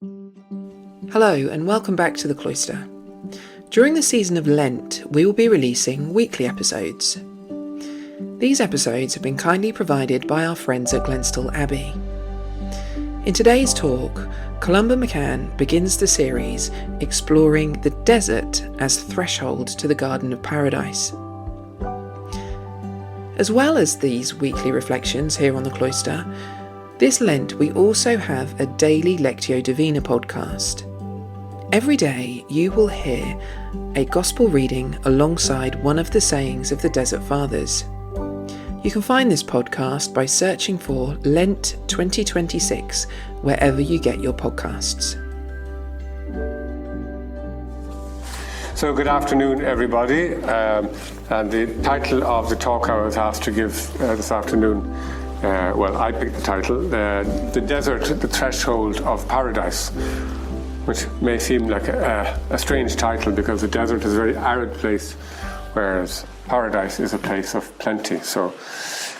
Hello and welcome back to the Cloister. During the season of Lent, we will be releasing weekly episodes. These episodes have been kindly provided by our friends at Glenstill Abbey. In today's talk, Columba McCann begins the series exploring the desert as threshold to the Garden of Paradise. As well as these weekly reflections here on the Cloister, this Lent we also have a daily Lectio Divina podcast. Every day you will hear a gospel reading alongside one of the sayings of the Desert Fathers. You can find this podcast by searching for Lent 2026 wherever you get your podcasts. So good afternoon, everybody. And the title of the talk I was asked to give this afternoon, I picked the title, The Desert, the Threshold of Paradise, which may seem like a strange title because the desert is a very arid place, whereas paradise is a place of plenty. So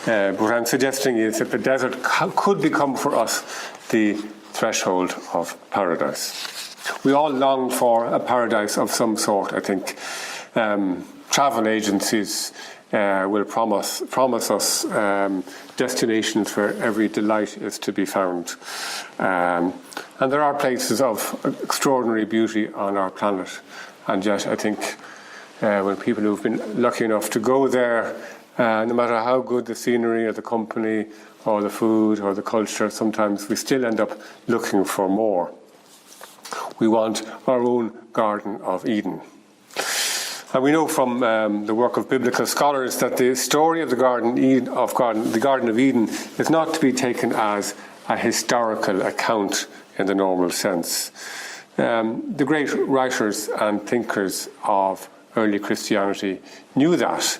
what I'm suggesting is that the desert could become for us the threshold of paradise. We all long for a paradise of some sort, I think. Travel agencies will promise us destinations where every delight is to be found. And there are places of extraordinary beauty on our planet. And yet I think when people who've been lucky enough to go there, no matter how good the scenery or the company or the food or the culture, sometimes we still end up looking for more. We want our own Garden of Eden. And we know from the work of biblical scholars that the story of the Garden of Eden is not to be taken as a historical account in the normal sense. The great writers and thinkers of early Christianity knew that,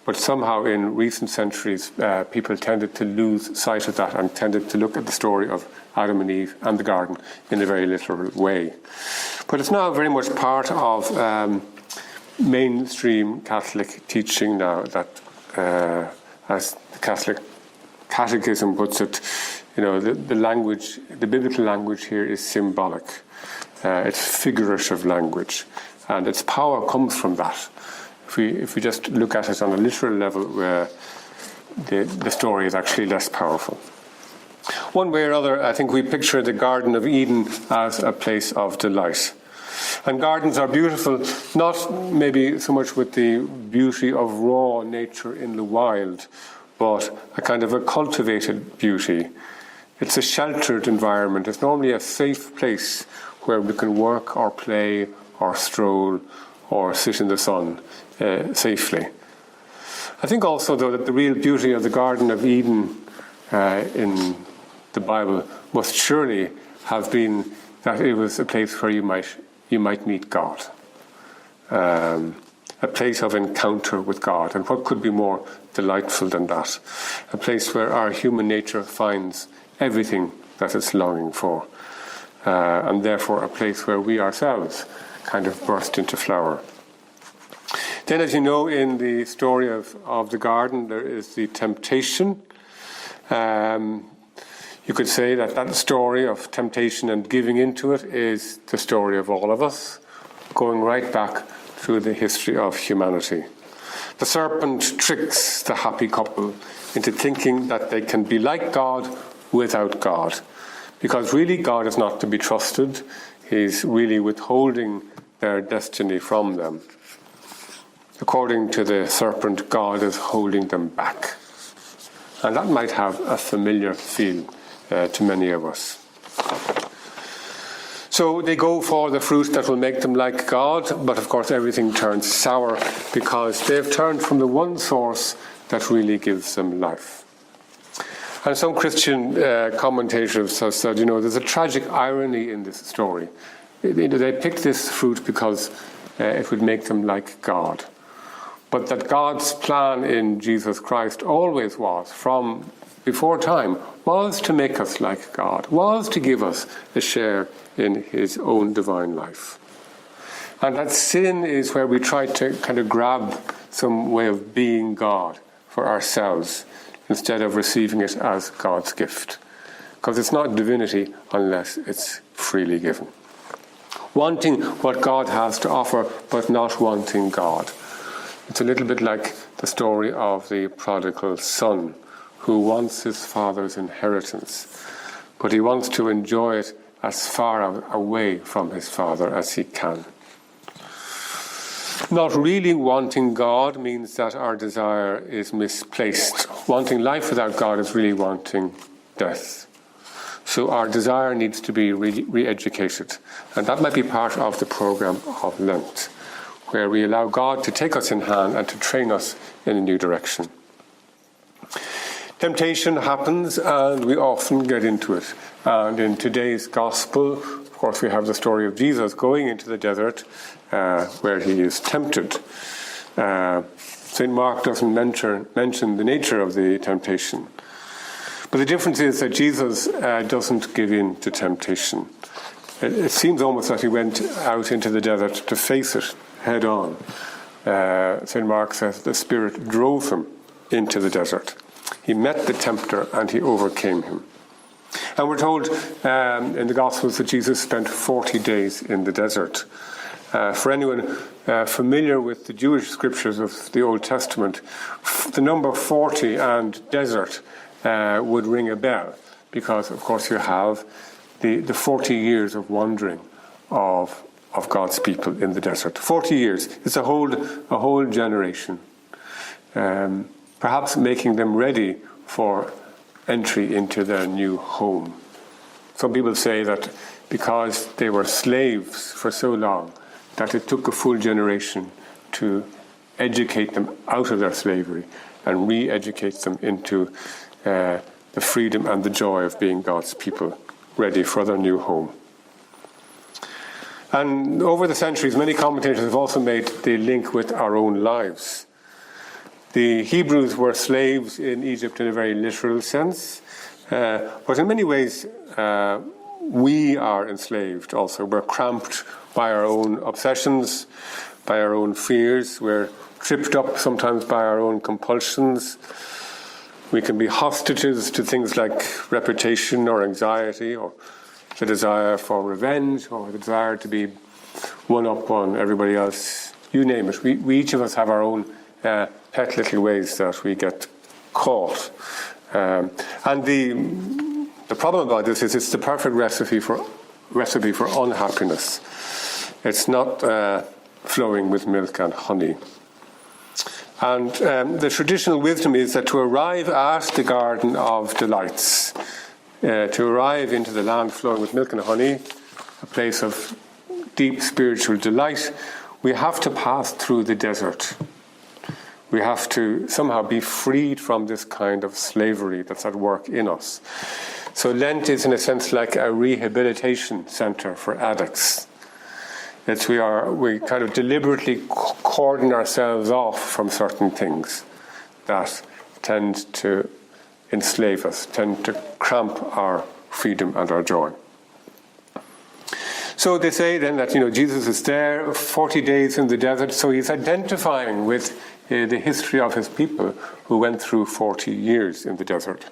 but somehow in recent centuries people tended to lose sight of that and tended to look at the story of Adam and Eve and the garden in a very literal way. But it's now very much part of mainstream Catholic teaching now that, as the Catholic Catechism puts it, the language, the biblical language here is symbolic. It's figurative language, and its power comes from that. If we just look at it on a literal level, where the story is actually less powerful. One way or other, I think we picture the Garden of Eden as a place of delight. And gardens are beautiful, not maybe so much with the beauty of raw nature in the wild, but a kind of a cultivated beauty. It's a sheltered environment. It's normally a safe place where we can work or play or stroll or sit in the sun safely. I think also, though, that the real beauty of the Garden of Eden in the Bible must surely have been that it was a place where you might meet God, a place of encounter with God. And what could be more delightful than that? A place where our human nature finds everything that it's longing for, and therefore a place where we ourselves kind of burst into flower. Then, as you know, in the story of the garden, there is the temptation. You could say that story of temptation and giving into it is the story of all of us, going right back through the history of humanity. The serpent tricks the happy couple into thinking that they can be like God without God, because really God is not to be trusted. He's really withholding their destiny from them. According to the serpent, God is holding them back. And that might have a familiar feel to many of us. So they go for the fruit that will make them like God, but of course everything turns sour because they've turned from the one source that really gives them life. And some Christian commentators have said, there's a tragic irony in this story. They picked this fruit because it would make them like God. But that God's plan in Jesus Christ always was, from before time, was to make us like God, was to give us a share in his own divine life. And that sin is where we try to kind of grab some way of being God for ourselves instead of receiving it as God's gift. Because it's not divinity unless it's freely given. Wanting what God has to offer, but not wanting God. It's a little bit like the story of the prodigal son who wants his father's inheritance, but he wants to enjoy it as far away from his father as he can. Not really wanting God means that our desire is misplaced. Wanting life without God is really wanting death. So our desire needs to be re-educated. And that might be part of the program of Lent, where we allow God to take us in hand and to train us in a new direction. Temptation happens and we often get into it. And in today's gospel, of course, we have the story of Jesus going into the desert where he is tempted. St. Mark doesn't mention the nature of the temptation. But the difference is that Jesus doesn't give in to temptation. It seems almost like he went out into the desert to face it head on. St. Mark says the Spirit drove him into the desert. He met the tempter and he overcame him. And we're told in the Gospels that Jesus spent 40 days in the desert. For anyone familiar with the Jewish scriptures of the Old Testament, the number 40 and desert would ring a bell, because of course you have the 40 years of wandering of God's people in the desert. 40 years. It's a whole generation. Perhaps making them ready for entry into their new home. Some people say that because they were slaves for so long, that it took a full generation to educate them out of their slavery and re-educate them into the freedom and the joy of being God's people, ready for their new home. And over the centuries, many commentators have also made the link with our own lives. The Hebrews were slaves in Egypt in a very literal sense, but in many ways we are enslaved also. We're cramped by our own obsessions, by our own fears. We're tripped up sometimes by our own compulsions. We can be hostages to things like reputation or anxiety, or the desire for revenge, or the desire to be one up on everybody else. You name it. We each of us have our own pet little ways that we get caught. And the problem about this is it's the perfect recipe for unhappiness. It's not flowing with milk and honey. And the traditional wisdom is that to arrive at the Garden of Delights, to arrive into the land flowing with milk and honey, a place of deep spiritual delight, we have to pass through the desert. We have to somehow be freed from this kind of slavery that's at work in us. So Lent is in a sense like a rehabilitation center for addicts. We kind of deliberately cordon ourselves off from certain things that tend to enslave us, tend to cramp our freedom and our joy. So they say then that Jesus is there 40 days in the desert, so he's identifying with the history of his people who went through 40 years in the desert.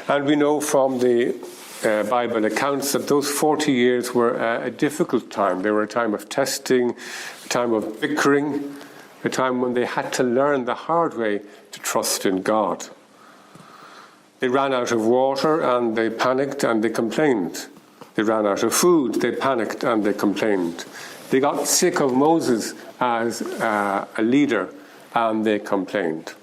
And we know from the Bible accounts that those 40 years were a difficult time. They were a time of testing, a time of bickering, a time when they had to learn the hard way to trust in God. They ran out of water and they panicked and they complained. They ran out of food, they panicked and they complained. They got sick of Moses as a leader and they complained.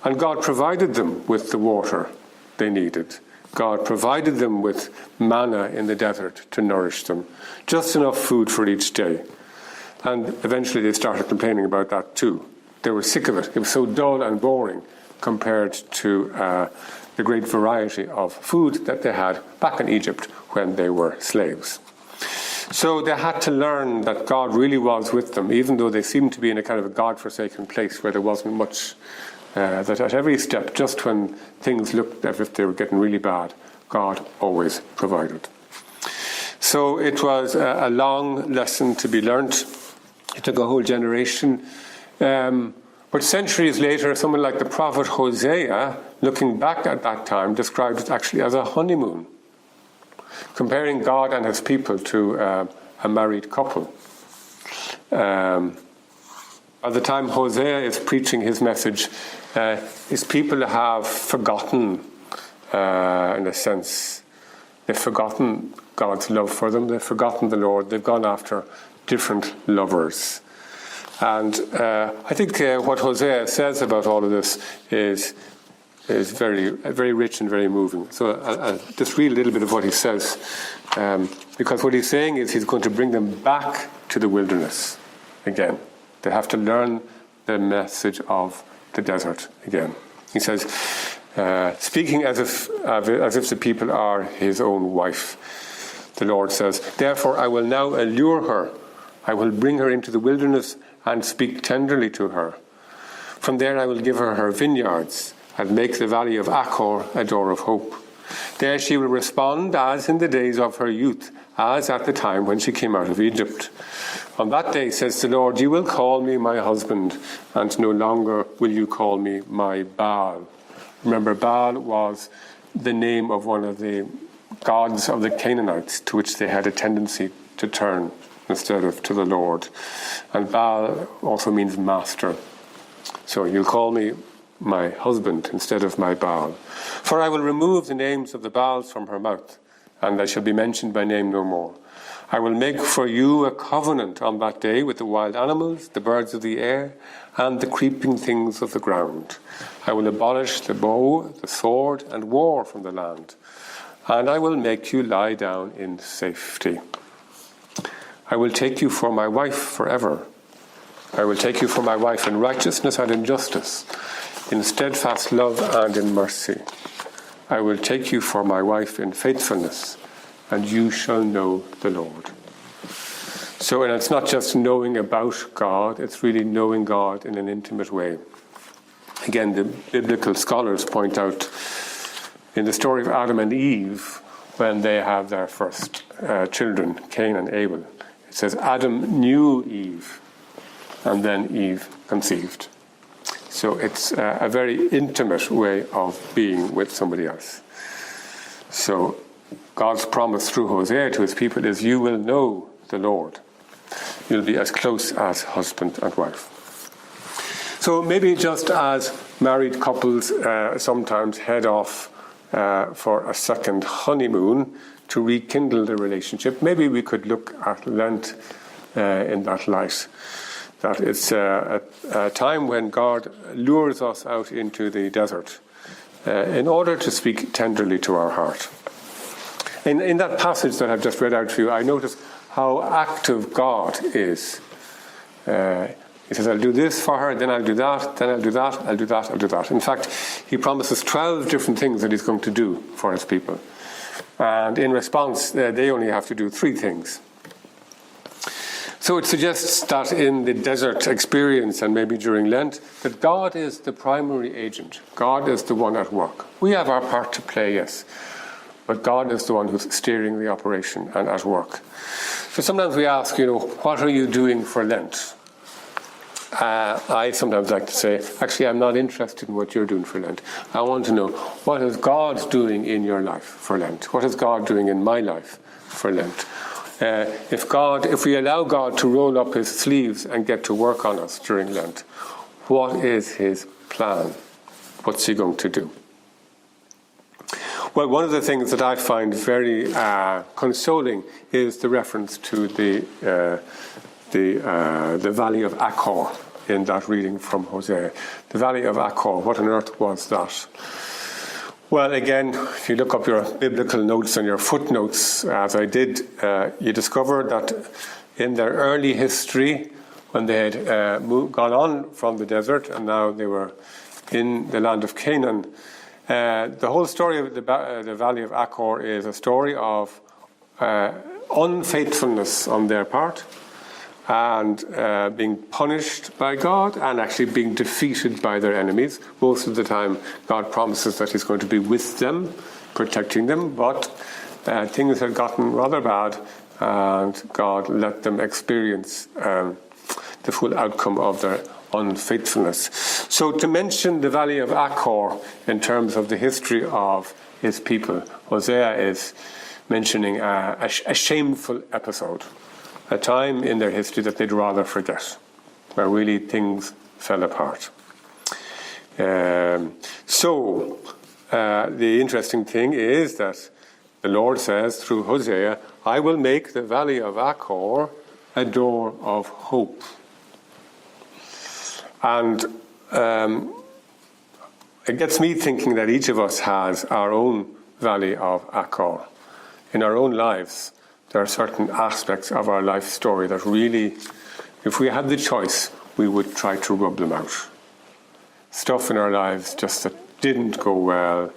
And God provided them with the water they needed. God provided them with manna in the desert to nourish them, just enough food for each day. And eventually they started complaining about that too. They were sick of it. It was so dull and boring compared to the great variety of food that they had back in Egypt when they were slaves. So they had to learn that God really was with them, even though they seemed to be in a kind of a God-forsaken place where there wasn't much. That at every step, just when things looked as if they were getting really bad, God always provided. So it was a long lesson to be learnt. It took a whole generation. But centuries later, someone like the prophet Hosea, looking back at that time, described it actually as a honeymoon. comparing God and his people to a married couple. By the time Hosea is preaching his message, his people have forgotten, in a sense, they've forgotten God's love for them, they've forgotten the Lord, they've gone after different lovers. And I think what Hosea says about all of this is very, very rich and very moving. So I'll just read a little bit of what he says, because what he's saying is he's going to bring them back to the wilderness again. They have to learn the message of the desert again. He says, speaking as if the people are his own wife, the Lord says, therefore I will now allure her. I will bring her into the wilderness and speak tenderly to her. From there I will give her her vineyards and make the valley of Achor a door of hope. There she will respond as in the days of her youth, as at the time when she came out of Egypt. On that day, says the Lord, you will call me my husband, and no longer will you call me my Baal. Remember, Baal was the name of one of the gods of the Canaanites to which they had a tendency to turn instead of to the Lord. And Baal also means master. So you'll call me my husband instead of my Baal. For I will remove the names of the Baals from her mouth, and I shall be mentioned by name no more. I will make for you a covenant on that day with the wild animals, the birds of the air, and the creeping things of the ground. I will abolish the bow, the sword, and war from the land, and I will make you lie down in safety. I will take you for my wife forever. I will take you for my wife in righteousness and in justice, in steadfast love and in mercy. I will take you for my wife in faithfulness, and you shall know the Lord. So, and it's not just knowing about God, it's really knowing God in an intimate way. Again, the biblical scholars point out in the story of Adam and Eve, when they have their first children, Cain and Abel, it says Adam knew Eve, and then Eve conceived. So it's a very intimate way of being with somebody else. So God's promise through Hosea to his people is you will know the Lord. You'll be as close as husband and wife. So maybe just as married couples sometimes head off for a second honeymoon to rekindle the relationship, maybe we could look at Lent in that light. That it's a time when God lures us out into the desert in order to speak tenderly to our heart. In that passage that I've just read out to you, I notice how active God is. He says, I'll do this for her, then I'll do that, then I'll do that, I'll do that, I'll do that. In fact, he promises 12 different things that he's going to do for his people. And in response, they only have to do 3 things. So it suggests that in the desert experience, and maybe during Lent, that God is the primary agent. God is the one at work. We have our part to play, yes, but God is the one who's steering the operation and at work. So sometimes we ask, what are you doing for Lent? I sometimes like to say, actually, I'm not interested in what you're doing for Lent. I want to know, what is God doing in your life for Lent? What is God doing in my life for Lent? If we allow God to roll up his sleeves and get to work on us during Lent, what is his plan? What's he going to do? Well, one of the things that I find very consoling is the reference to the valley of Achor in that reading from Hosea. The valley of Achor, what on earth was that? Well, again, if you look up your biblical notes and your footnotes, as I did, you discover that in their early history, when they had gone on from the desert and now they were in the land of Canaan, the whole story of the valley of Achor is a story of unfaithfulness on their part, and being punished by God and actually being defeated by their enemies. Most of the time, God promises that he's going to be with them, protecting them, but things had gotten rather bad, and God let them experience the full outcome of their unfaithfulness. So to mention the valley of Achor in terms of the history of his people, Hosea is mentioning a shameful episode, a time in their history that they'd rather forget, where really things fell apart. The interesting thing is that the Lord says through Hosea, I will make the valley of Achor a door of hope. And it gets me thinking that each of us has our own valley of Achor. In our own lives, there are certain aspects of our life story that really, if we had the choice, we would try to rub them out. Stuff in our lives just that didn't go well,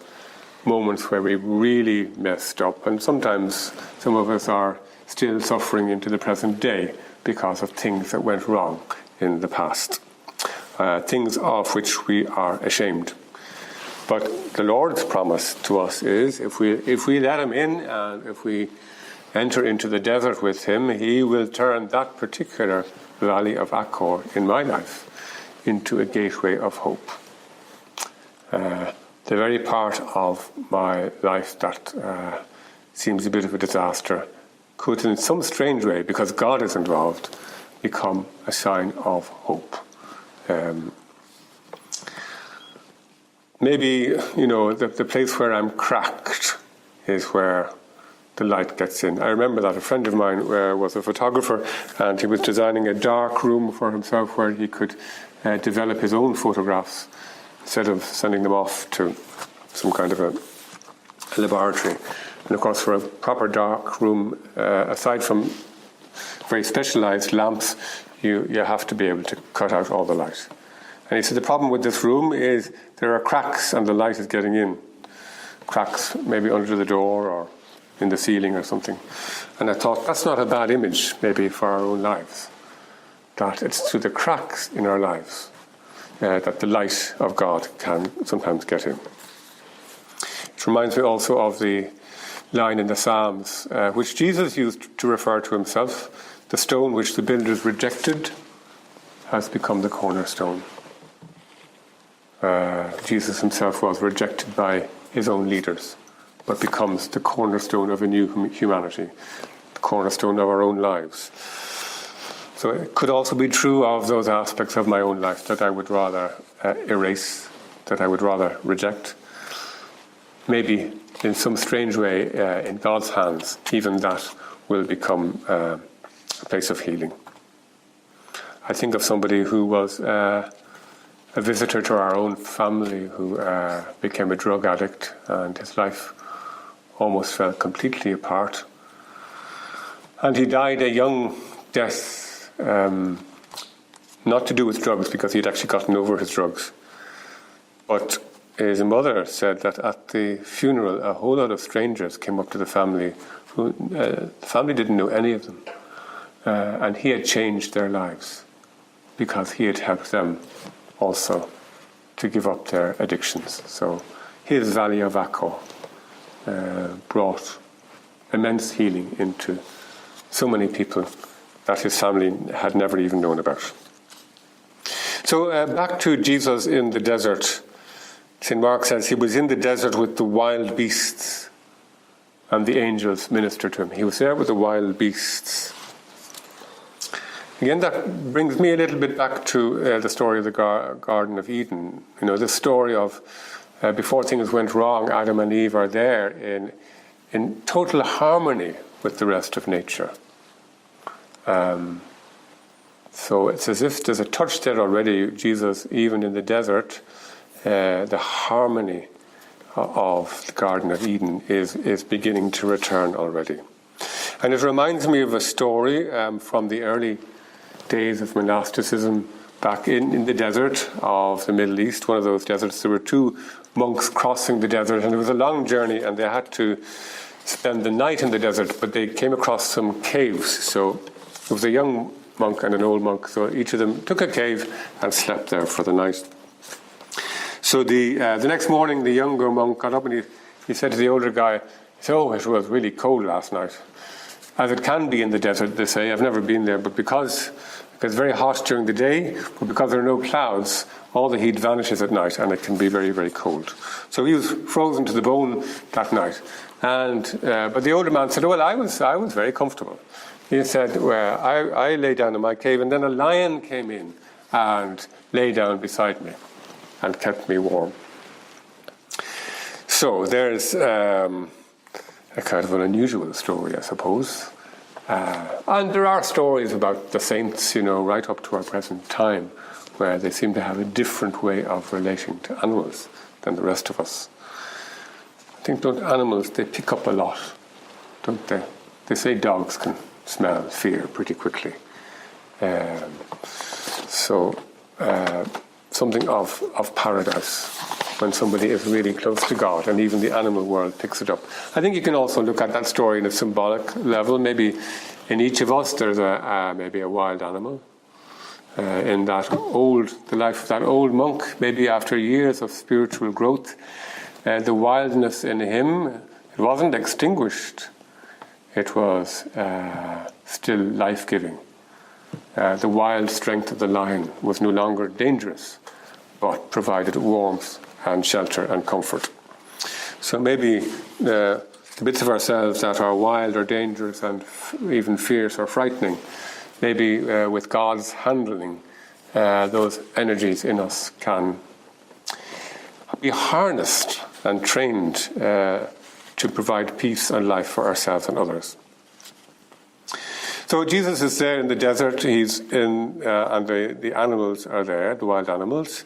moments where we really messed up, and sometimes some of us are still suffering into the present day because of things that went wrong in the past, things of which we are ashamed. But the Lord's promise to us is if we let him in and if we enter into the desert with him, he will turn that particular valley of Achor in my life into a gateway of hope. The very part of my life that seems a bit of a disaster could, in some strange way, because God is involved, become a sign of hope. Maybe, the place where I'm cracked is where the light gets in. I remember that a friend of mine was a photographer, and he was designing a dark room for himself where he could develop his own photographs instead of sending them off to some kind of a laboratory. And of course, for a proper dark room, aside from very specialized lamps, you have to be able to cut out all the light. And he said the problem with this room is there are cracks and the light is getting in. Cracks maybe under the door or in the ceiling or something. And I thought that's not a bad image maybe for our own lives. That it's through the cracks in our lives that the light of God can sometimes get in. It reminds me also of the line in the Psalms, which Jesus used to refer to himself, the stone which the builders rejected has become the cornerstone. Jesus himself was rejected by his own leaders, but becomes the cornerstone of a new humanity, the cornerstone of our own lives. So it could also be true of those aspects of my own life that I would rather erase, that I would rather reject. Maybe in some strange way, in God's hands, even that will become a place of healing. I think of somebody who was a visitor to our own family who became a drug addict, and his life almost fell completely apart. And he died a young death, not to do with drugs, because he'd actually gotten over his drugs. But his mother said that at the funeral, a whole lot of strangers came up to the family. The family didn't know any of them. And he had changed their lives because he had helped them also to give up their addictions. So his valley of Achor brought immense healing into so many people that his family had never even known about. So back to Jesus in the desert. St. Mark says he was in the desert with the wild beasts and the angels ministered to him. He was there with the wild beasts. Again, that brings me a little bit back to the story of the Garden of Eden. The story of before things went wrong, Adam and Eve are there in total harmony with the rest of nature. So it's as if there's a touch there already. Jesus, even in the desert, the harmony of the Garden of Eden is beginning to return already. And it reminds me of a story from the early days of monasticism back in the desert of the Middle East, one of those deserts. There were two monks crossing the desert, and it was a long journey, and they had to spend the night in the desert, but they came across some caves. So it was a young monk and an old monk, so each of them took a cave and slept there for the night. So the next morning, the younger monk got up and he said to the older guy, "Oh, it was really cold last night." as it can be in the desert, they say. I've never been there, but because it's very hot during the day, but because there are no clouds, all the heat vanishes at night, and it can be very, very cold. So he was frozen to the bone that night. But the older man said, well, I was very comfortable. He said, well, I lay down in my cave, and then a lion came in and lay down beside me and kept me warm. So there's a kind of an unusual story, I suppose. And there are stories about the saints, right up to our present time, where they seem to have a different way of relating to animals than the rest of us. I think animals, they pick up a lot, don't they? They say dogs can smell fear pretty quickly. Something of paradise when somebody is really close to God, and even the animal world picks it up. I think you can also look at that story in a symbolic level. Maybe in each of us there's maybe a wild animal. In the life of that old monk, maybe after years of spiritual growth, the wildness in him, it wasn't extinguished. It was still life-giving. The wild strength of the lion was no longer dangerous, but provided warmth and shelter and comfort. So maybe the bits of ourselves that are wild or dangerous and even fierce or frightening, maybe with God's handling, those energies in us can be harnessed and trained to provide peace and life for ourselves and others. So Jesus is there in the desert. He's in, and the animals are there, the wild animals.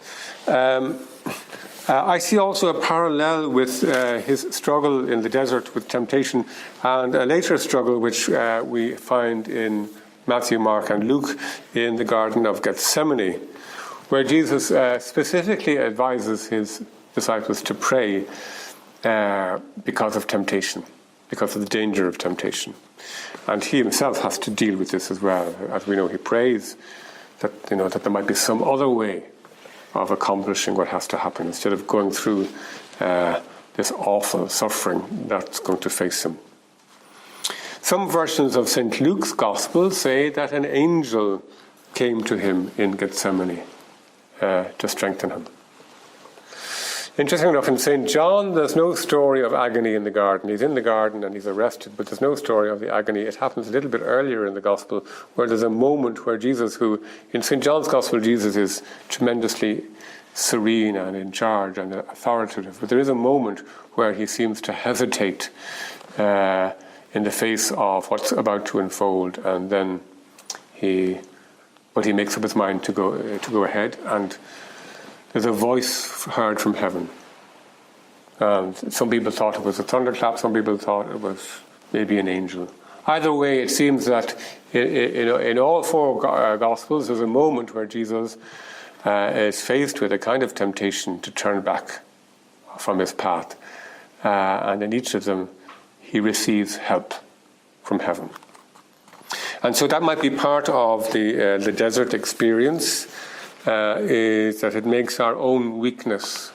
I see also a parallel with his struggle in the desert with temptation, and a later struggle which we find in Matthew, Mark, and Luke in the Garden of Gethsemane, where Jesus specifically advises his disciples to pray because of temptation, because of the danger of temptation. And he himself has to deal with this as well. As we know, he prays that there might be some other way of accomplishing what has to happen instead of going through this awful suffering that's going to face him. Some versions of St. Luke's Gospel say that an angel came to him in Gethsemane to strengthen him. Interesting enough, in St. John, there's no story of agony in the garden. He's in the garden and he's arrested, but there's no story of the agony. It happens a little bit earlier in the Gospel, where there's a moment where Jesus, in St. John's Gospel, Jesus is tremendously serene and in charge and authoritative. But there is a moment where he seems to hesitate in the face of what's about to unfold, and then he makes up his mind to go ahead, and there's a voice heard from heaven. And some people thought it was a thunderclap, some people thought it was maybe an angel. Either way, it seems that in all four Gospels, there's a moment where Jesus is faced with a kind of temptation to turn back from his path. And in each of them, he receives help from heaven. And so that might be part of the desert experience, is that it makes our own weakness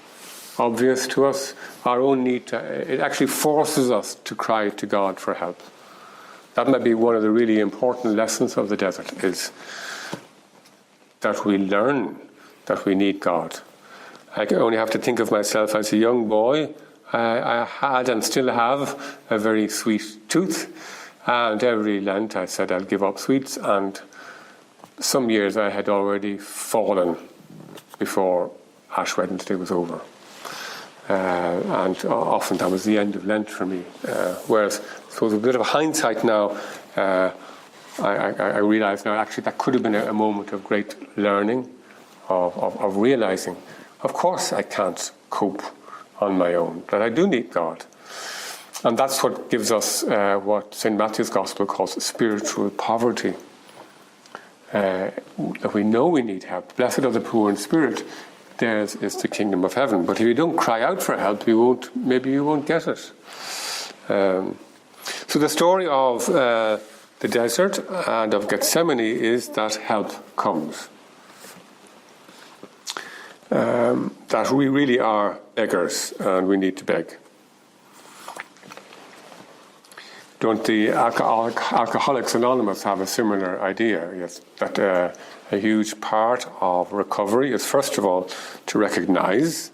obvious to us, our own need it actually forces us to cry to God for help. That might be one of the really important lessons of the desert, is that we learn that we need God. I only have to think of myself as a young boy. I had and still have a very sweet tooth, and every Lent I said I'd give up sweets, and some years I had already fallen before Ash Wednesday was over. And often that was the end of Lent for me. Whereas, I suppose, with a bit of hindsight now, I realise now actually that could have been a moment of great learning, of realising, of course I can't cope on my own, that I do need God. And that's what gives us what St. Matthew's Gospel calls spiritual poverty. That we know we need help. Blessed are the poor in spirit, theirs is the kingdom of heaven. But if you don't cry out for help, maybe you won't get it. So the story of the desert and of Gethsemane is that help comes. That we really are beggars and we need to beg. Don't the Alcoholics Anonymous have a similar idea? Yes, that a huge part of recovery is, first of all, to recognize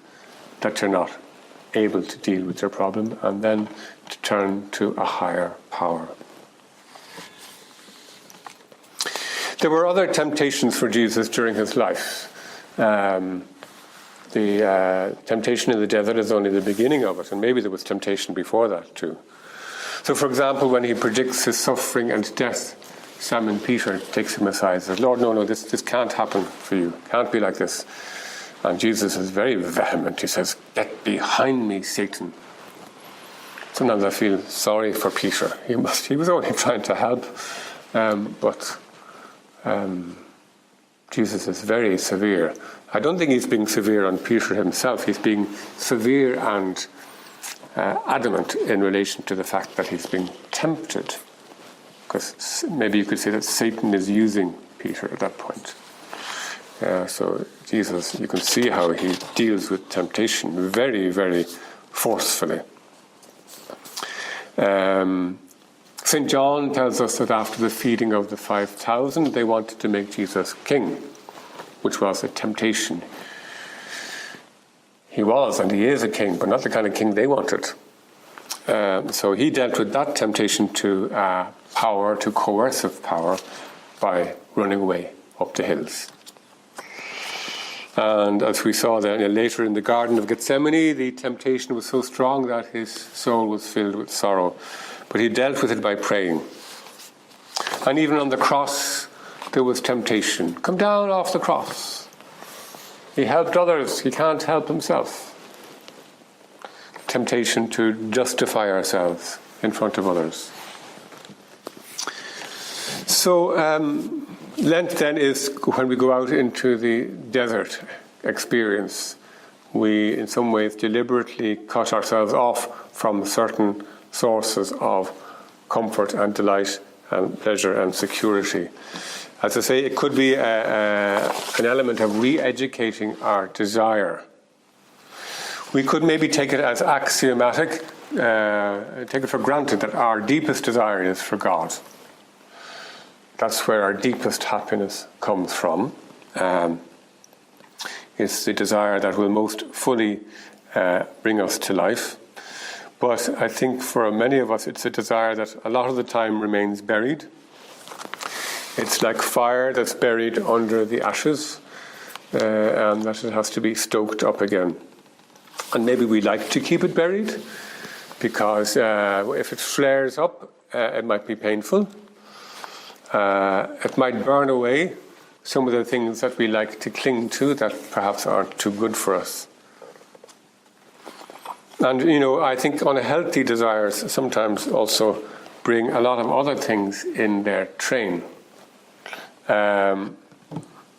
that you're not able to deal with your problem, and then to turn to a higher power. There were other temptations for Jesus during his life. The temptation in the desert is only the beginning of it, and maybe there was temptation before that too. So, for example, when he predicts his suffering and death, Simon Peter takes him aside and says, Lord, no, this can't happen for you. Can't be like this. And Jesus is very vehement. He says, get behind me, Satan. Sometimes I feel sorry for Peter. He was only trying to help. But Jesus is very severe. I don't think he's being severe on Peter himself. He's being severe and adamant in relation to the fact that he's being tempted. Because maybe you could say that Satan is using Peter at that point. So Jesus, you can see how he deals with temptation very, very forcefully. St. John tells us that after the feeding of the 5,000, they wanted to make Jesus king, which was a temptation. He was and he is a king, but not the kind of king they wanted. So he dealt with that temptation to power, to coercive power, by running away up the hills. And as we saw then later in the Garden of Gethsemane, the temptation was so strong that his soul was filled with sorrow. But he dealt with it by praying. And even on the cross, there was temptation. Come down off the cross. He helped others. He can't help himself. Temptation to justify ourselves in front of others. So Lent then is when we go out into the desert experience. We, in some ways, deliberately cut ourselves off from certain sources of comfort and delight and pleasure and security. As I say, it could be an element of re-educating our desire. We could maybe take it as axiomatic, take it for granted that our deepest desire is for God. That's where our deepest happiness comes from. It's the desire that will most fully bring us to life. But I think for many of us, it's a desire that a lot of the time remains buried. It's like fire that's buried under the ashes, and that it has to be stoked up again. And maybe we like to keep it buried, because if it flares up, it might be painful. It might burn away some of the things that we like to cling to that perhaps aren't too good for us. And, I think unhealthy desires sometimes also bring a lot of other things in their train.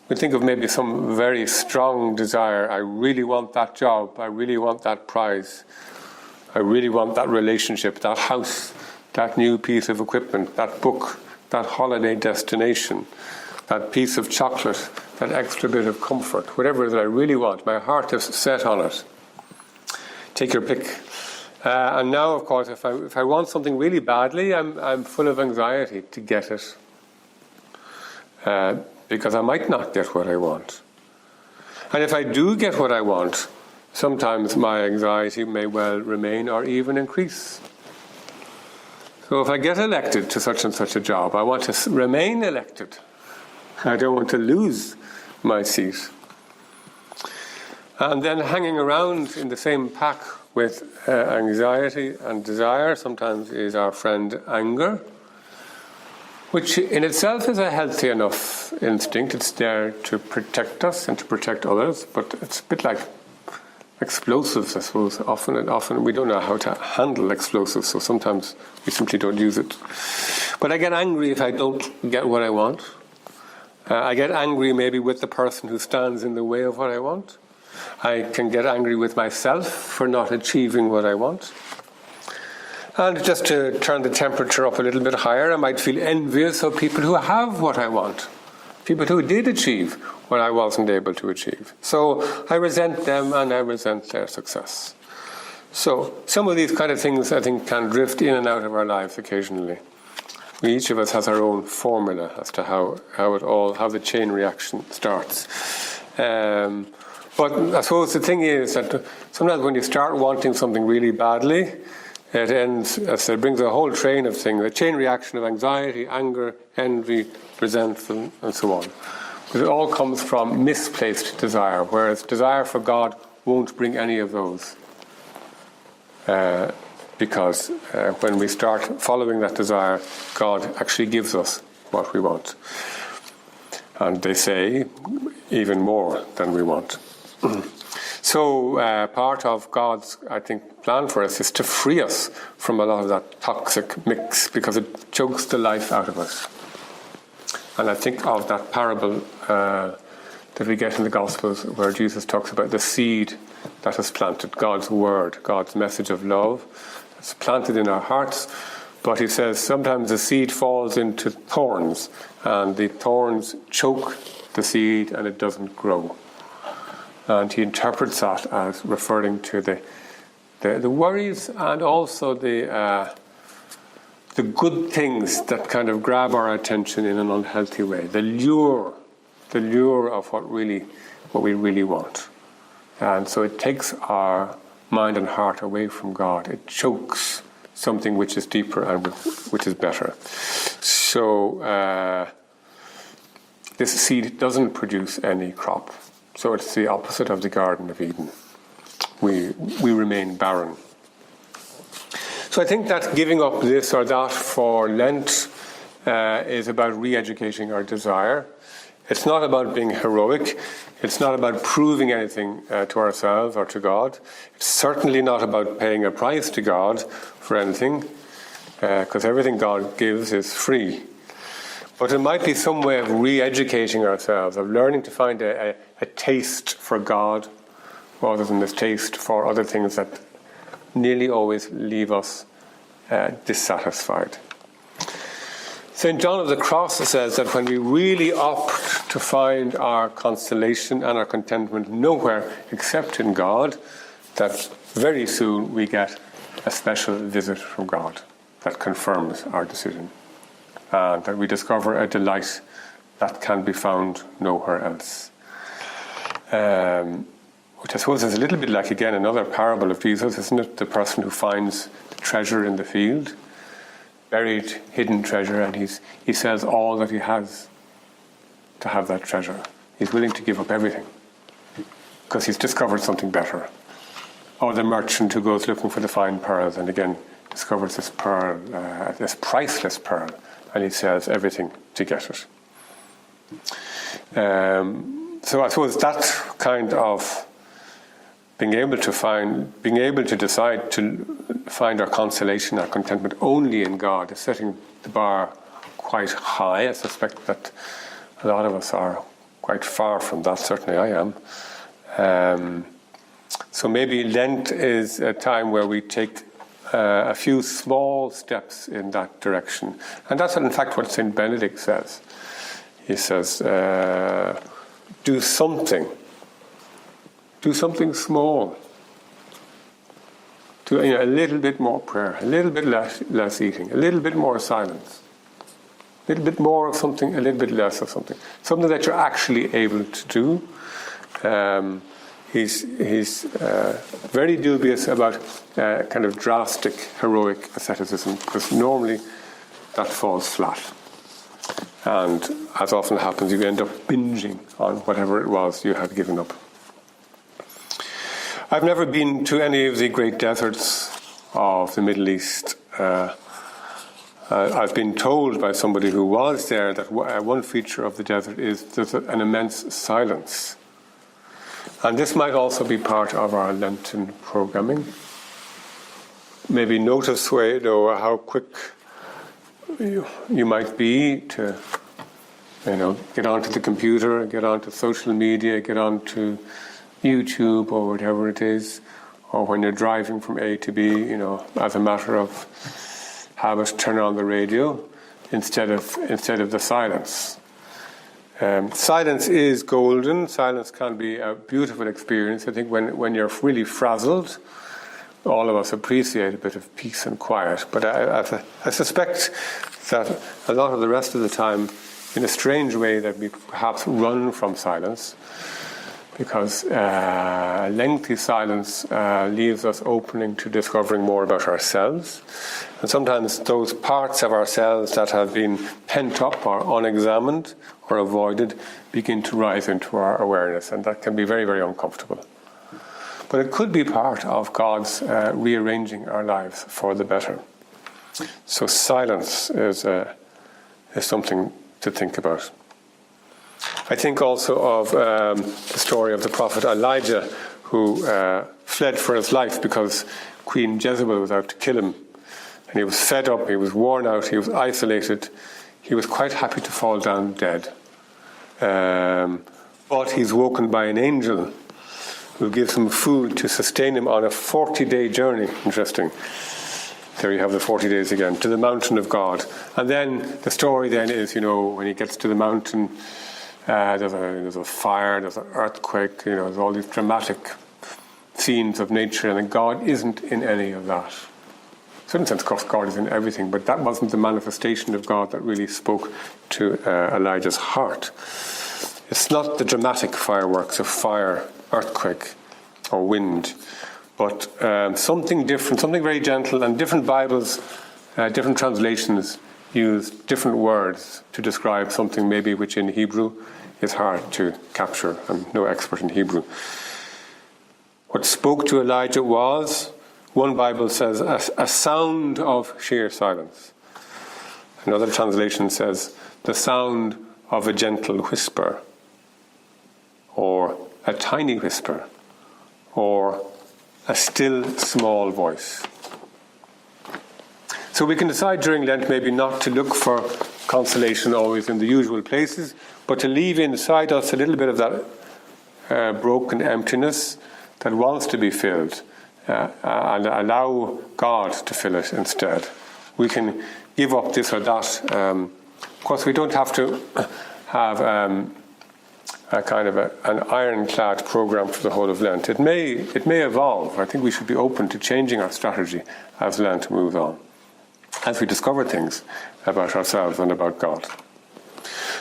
We think of maybe some very strong desire. I really want that job. I really want that prize. I really want that relationship, that house, that new piece of equipment, that book, that holiday destination, that piece of chocolate, that extra bit of comfort, whatever it is that I really want. My heart is set on it. Take your pick. And now, of course, if I want something really badly, I'm full of anxiety to get it. Because I might not get what I want. And if I do get what I want, sometimes my anxiety may well remain or even increase. So if I get elected to such and such a job, I want to remain elected. I don't want to lose my seat. And then hanging around in the same pack with anxiety and desire sometimes is our friend anger, which in itself is a healthy enough instinct. It's there to protect us and to protect others, but it's a bit like explosives, I suppose. Often we don't know how to handle explosives, so sometimes we simply don't use it. But I get angry if I don't get what I want. I get angry maybe with the person who stands in the way of what I want. I can get angry with myself for not achieving what I want. And just to turn the temperature up a little bit higher, I might feel envious of people who have what I want, people who did achieve what I wasn't able to achieve. So I resent them and I resent their success. So some of these kind of things, I think, can drift in and out of our lives occasionally. Each of us has our own formula as to how the chain reaction starts. But I suppose the thing is that sometimes when you start wanting something really badly, it ends, as it brings a whole train of things, a chain reaction of anxiety, anger, envy, resentment, and so on. But it all comes from misplaced desire, whereas desire for God won't bring any of those. Because when we start following that desire, God actually gives us what we want. And they say even more than we want. So part of God's, I think, plan for us is to free us from a lot of that toxic mix, because it chokes the life out of us. And I think of that parable that we get in the Gospels where Jesus talks about the seed that is planted, God's word, God's message of love. It's planted in our hearts, but he says sometimes the seed falls into thorns, and the thorns choke the seed and it doesn't grow. And he interprets that as referring to the worries and also the good things that kind of grab our attention in an unhealthy way. The lure of what we really want. And so it takes our mind and heart away from God. It chokes something which is deeper and which is better. So this seed doesn't produce any crop. So it's the opposite of the Garden of Eden. We remain barren. So I think that giving up this or that for Lent is about re-educating our desire. It's not about being heroic. It's not about proving anything to ourselves or to God. It's certainly not about paying a price to God for anything, because everything God gives is free. But it might be some way of re-educating ourselves, of learning to find a taste for God rather than this taste for other things that nearly always leave us dissatisfied. St. John of the Cross says that when we really opt to find our consolation and our contentment nowhere except in God, that very soon we get a special visit from God that confirms our decision. And that we discover a delight that can be found nowhere else. Which I suppose is a little bit like, again, another parable of Jesus, isn't it? The person who finds the treasure in the field, buried, hidden treasure, and he sells all that he has to have that treasure. He's willing to give up everything because he's discovered something better. Or the merchant who goes looking for the fine pearls and again discovers this pearl, this priceless pearl, and he sells everything to get it. So I suppose that kind of being able to decide to find our consolation, our contentment only in God is setting the bar quite high. I suspect that a lot of us are quite far from that. Certainly I am. So maybe Lent is a time where we take a few small steps in that direction. And that's in fact what St. Benedict says. He says, do something. Do something small. Do a little bit more prayer, a little bit less eating, a little bit more silence, a little bit more of something, a little bit less of something. Something that you're actually able to do. He's very dubious about kind of drastic, heroic asceticism, because normally that falls flat. And as often happens, you end up binging on whatever it was you had given up. I've never been to any of the great deserts of the Middle East. I've been told by somebody who was there that one feature of the desert is there's an immense silence. And this might also be part of our Lenten programming. Maybe notice how quick you might be to get onto the computer, get onto social media, get onto YouTube or whatever it is, or when you're driving from A to B, as a matter of habit, turn on the radio instead of the silence. Silence is golden. Silence can be a beautiful experience. I think when you're really frazzled, all of us appreciate a bit of peace and quiet. But I suspect that a lot of the rest of the time, in a strange way, that we perhaps run from silence, because lengthy silence leaves us opening to discovering more about ourselves. And sometimes those parts of ourselves that have been pent up or unexamined or avoided begin to rise into our awareness, and that can be very, very uncomfortable. But it could be part of God's rearranging our lives for the better. So silence is something to think about. I think also of the story of the prophet Elijah, who fled for his life because Queen Jezebel was out to kill him. And he was fed up, he was worn out, he was isolated. He was quite happy to fall down dead. But he's woken by an angel who gives him food to sustain him on a 40-day journey. Interesting. There you have the 40 days again, to the mountain of God. And then the story then is, when he gets to the mountain, there's a fire, there's an earthquake, there's all these dramatic scenes of nature, and God isn't in any of that. In a certain sense, of course, God is in everything, but that wasn't the manifestation of God that really spoke to Elijah's heart. It's not the dramatic fireworks of fire, earthquake, or wind, but something different, something very gentle, and different Bibles, different translations use different words to describe something maybe which in Hebrew is hard to capture. I'm no expert in Hebrew. What spoke to Elijah was, one Bible says, a sound of sheer silence. Another translation says, the sound of a gentle whisper, or a tiny whisper, or a still small voice. So we can decide during Lent maybe not to look for consolation always in the usual places, but to leave inside us a little bit of that broken emptiness that wants to be filled, and allow God to fill it instead. We can give up this or that. Of course, we don't have to have a kind of an ironclad program for the whole of Lent. It may evolve. I think we should be open to changing our strategy as Lent moves on, as we discover things about ourselves and about God.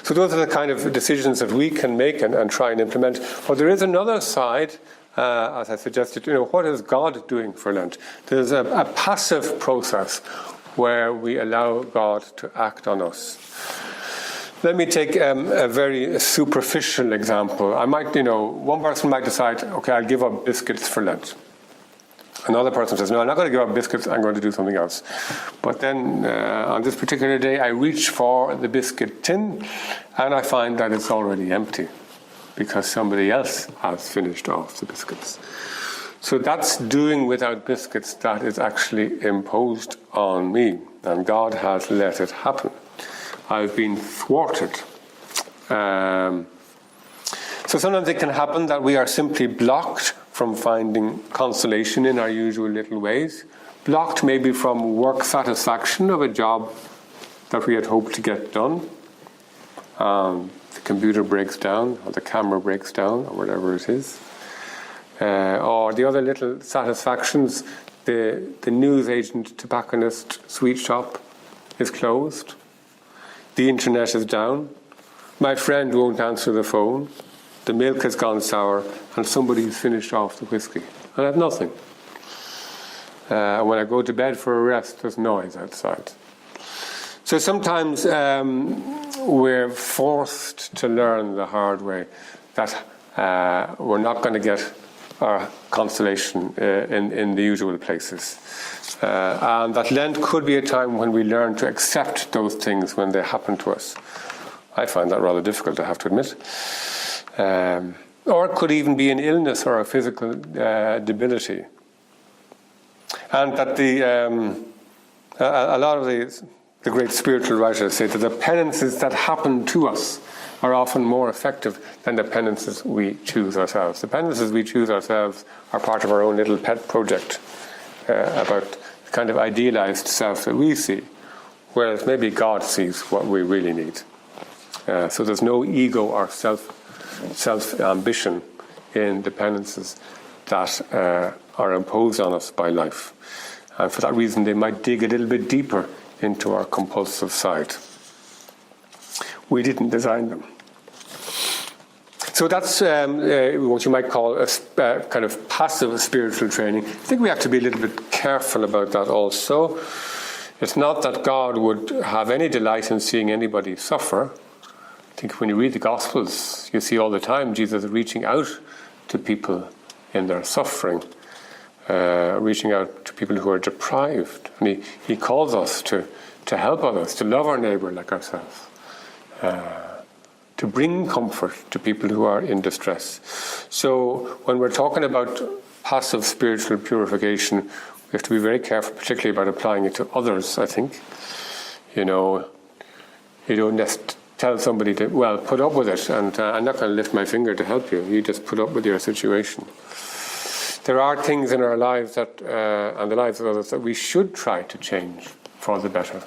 So those are the kind of decisions that we can make and try and implement. But there is another side, as I suggested, what is God doing for Lent? There's a passive process where we allow God to act on us. Let me take a very superficial example. One person might decide, okay, I'll give up biscuits for Lent. Another person says, no, I'm not going to give up biscuits, I'm going to do something else. But then on this particular day, I reach for the biscuit tin, and I find that it's already empty because somebody else has finished off the biscuits. So that's doing without biscuits that is actually imposed on me, and God has let it happen. I've been thwarted. So sometimes it can happen that we are simply blocked from finding consolation in our usual little ways, blocked maybe from work satisfaction of a job that we had hoped to get done. The computer breaks down, or the camera breaks down, or whatever it is. Or the other little satisfactions, the newsagent, tobacconist, sweet shop is closed. The internet is down. My friend won't answer the phone. The milk has gone sour, and somebody's finished off the whiskey. And I have nothing. When I go to bed for a rest, there's noise outside. So sometimes we're forced to learn the hard way that we're not going to get our consolation in the usual places. And that Lent could be a time when we learn to accept those things when they happen to us. I find that rather difficult, I have to admit. Or it could even be an illness or a physical debility. And that a lot of the great spiritual writers say that the penances that happen to us are often more effective than the penances we choose ourselves. The penances we choose ourselves are part of our own little pet project about the kind of idealized self that we see, whereas maybe God sees what we really need. So there's no ego or self-ambition in the penances that are imposed on us by life. And for that reason, they might dig a little bit deeper into our compulsive side. We didn't design them. So that's what you might call a kind of passive spiritual training. I think we have to be a little bit careful about that also. It's not that God would have any delight in seeing anybody suffer. I think when you read the Gospels, you see all the time Jesus reaching out to people in their suffering, reaching out to people who are deprived. And he calls us to help others, to love our neighbour like ourselves. To bring comfort to people who are in distress. So when we're talking about passive spiritual purification, we have to be very careful, particularly about applying it to others, I think. You don't just tell somebody to, well, put up with it, and I'm not going to lift my finger to help you. You just put up with your situation. There are things in our lives that, and the lives of others, that we should try to change for the better.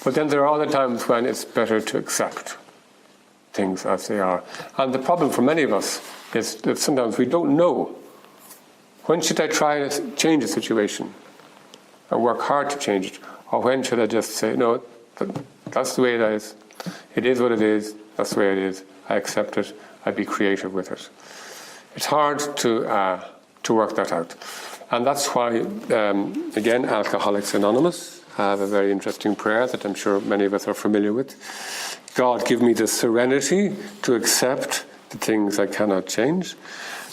But then there are other times when it's better to accept things as they are. And the problem for many of us is that sometimes we don't know, when should I try to change a situation and work hard to change it, or when should I just say, no, that's the way it is. It is what it is. That's the way it is. I accept it. I be creative with it. It's hard to work that out. And that's why, again, Alcoholics Anonymous have a very interesting prayer that I'm sure many of us are familiar with. God, give me the serenity to accept the things I cannot change,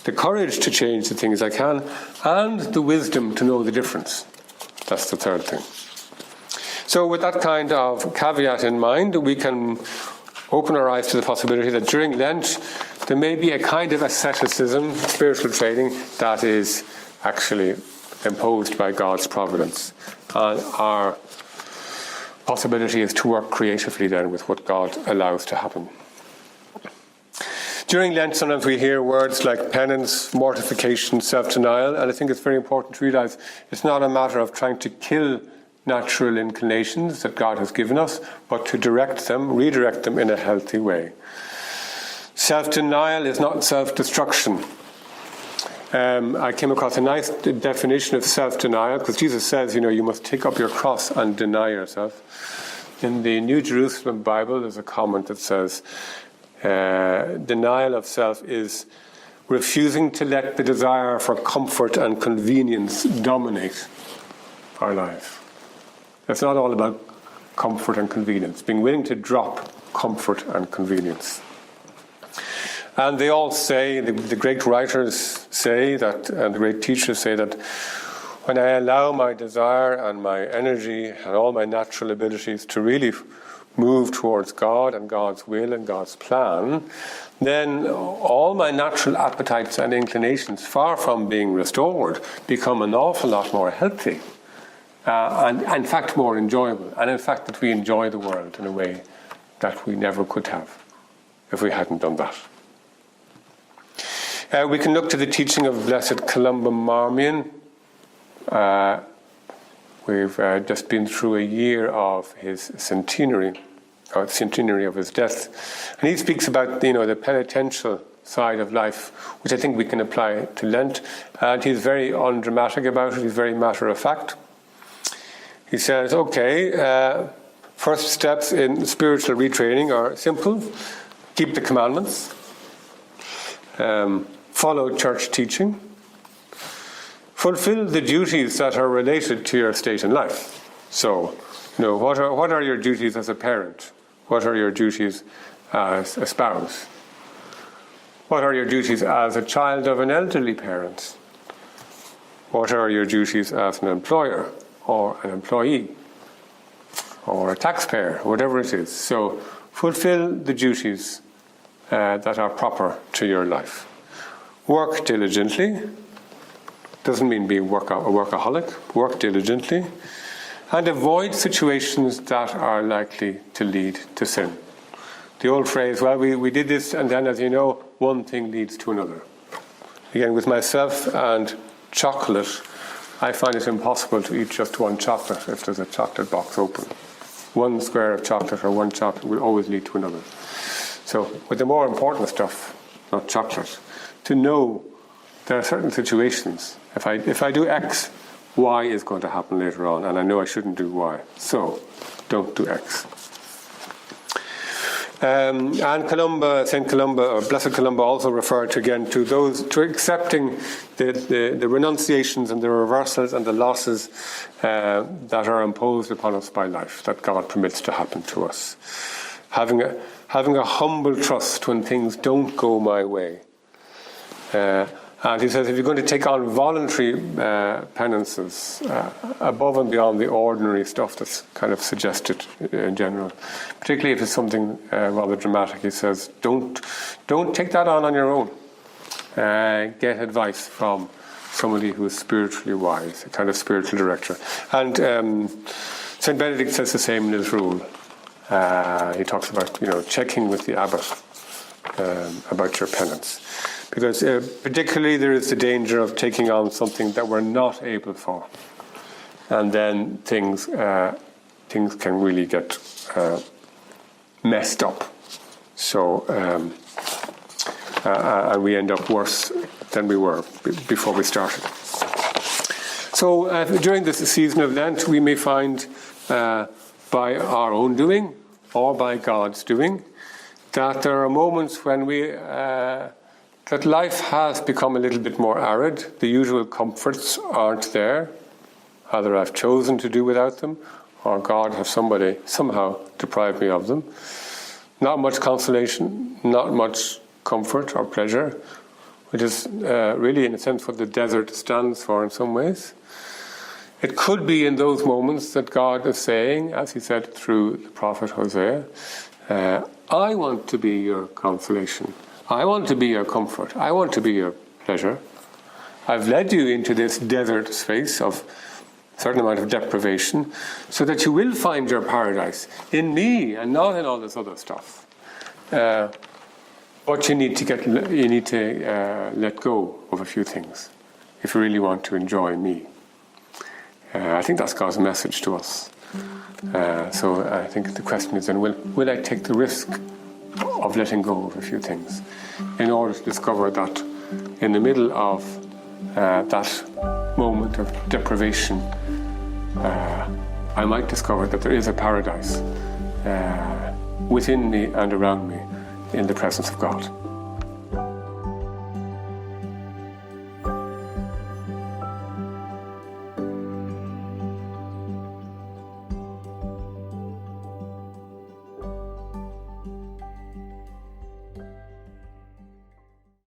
the courage to change the things I can, and the wisdom to know the difference. That's the third thing. So with that kind of caveat in mind, we can open our eyes to the possibility that during Lent there may be a kind of asceticism, spiritual training, that is actually imposed by God's providence. And our possibility is to work creatively then with what God allows to happen. During Lent, sometimes we hear words like penance, mortification, self-denial, and I think it's very important to realize it's not a matter of trying to kill natural inclinations that God has given us, but to redirect them in a healthy way. Self-denial is not self-destruction. I came across a nice definition of self-denial, because Jesus says, you must take up your cross and deny yourself. In the New Jerusalem Bible, there's a comment that says, denial of self is refusing to let the desire for comfort and convenience dominate our life. It's not all about comfort and convenience, being willing to drop comfort and convenience. And they all say, the great writers say that, and the great teachers say that, when I allow my desire and my energy and all my natural abilities to really move towards God and God's will and God's plan, then all my natural appetites and inclinations, far from being restored, become an awful lot more healthy. And in fact more enjoyable. And in fact that we enjoy the world in a way that we never could have if we hadn't done that. We can look to the teaching of Blessed Columba Marmion. We've just been through a year of his centenary of his death. And he speaks about, the penitential side of life, which I think we can apply to Lent. And he's very undramatic about it. He's very matter of fact. He says, first steps in spiritual retraining are simple. Keep the commandments. Follow church teaching. Fulfill the duties that are related to your state in life. So, what are your duties as a parent? What are your duties as a spouse? What are your duties as a child of an elderly parent? What are your duties as an employer or an employee or a taxpayer, whatever it is? So, fulfill the duties that are proper to your life. Work diligently. Doesn't mean be a workaholic. Work diligently. And avoid situations that are likely to lead to sin. The old phrase, we did this, and then, as you know, one thing leads to another. Again, with myself and chocolate, I find it impossible to eat just one chocolate if there's a chocolate box open. One square of chocolate or one chocolate will always lead to another. So, with the more important stuff, not chocolate, to know there are certain situations. If I do X, Y is going to happen later on, and I know I shouldn't do Y. So, don't do X. And Saint Columba, or Blessed Columba, also referred to again to accepting the renunciations and the reversals and the losses that are imposed upon us by life, that God permits to happen to us. Having a humble trust when things don't go my way. And he says, if you're going to take on voluntary penances above and beyond the ordinary stuff that's kind of suggested in general, particularly if it's something rather dramatic, he says, don't take that on your own. Get advice from somebody who is spiritually wise, a kind of spiritual director. And St. Benedict says the same in his rule. He talks about, checking with the abbot about your penance. Because particularly there is the danger of taking on something that we're not able for. And then things can really get messed up. So, and we end up worse than we were before we started. So during this season of Lent, we may find by our own doing or by God's doing that there are moments when that life has become a little bit more arid. The usual comforts aren't there. Either I've chosen to do without them, or God has somehow deprived me of them. Not much consolation, not much comfort or pleasure, which is really, in a sense, what the desert stands for in some ways. It could be in those moments that God is saying, as he said through the prophet Hosea, I want to be your consolation. I want to be your comfort. I want to be your pleasure. I've led you into this desert space of a certain amount of deprivation so that you will find your paradise in me and not in all this other stuff. But you need to let go of a few things if you really want to enjoy me. I think that's God's message to us. So I think the question is then, will I take the risk of letting go of a few things in order to discover that in the middle of that moment of deprivation, I might discover that there is a paradise within me and around me in the presence of God.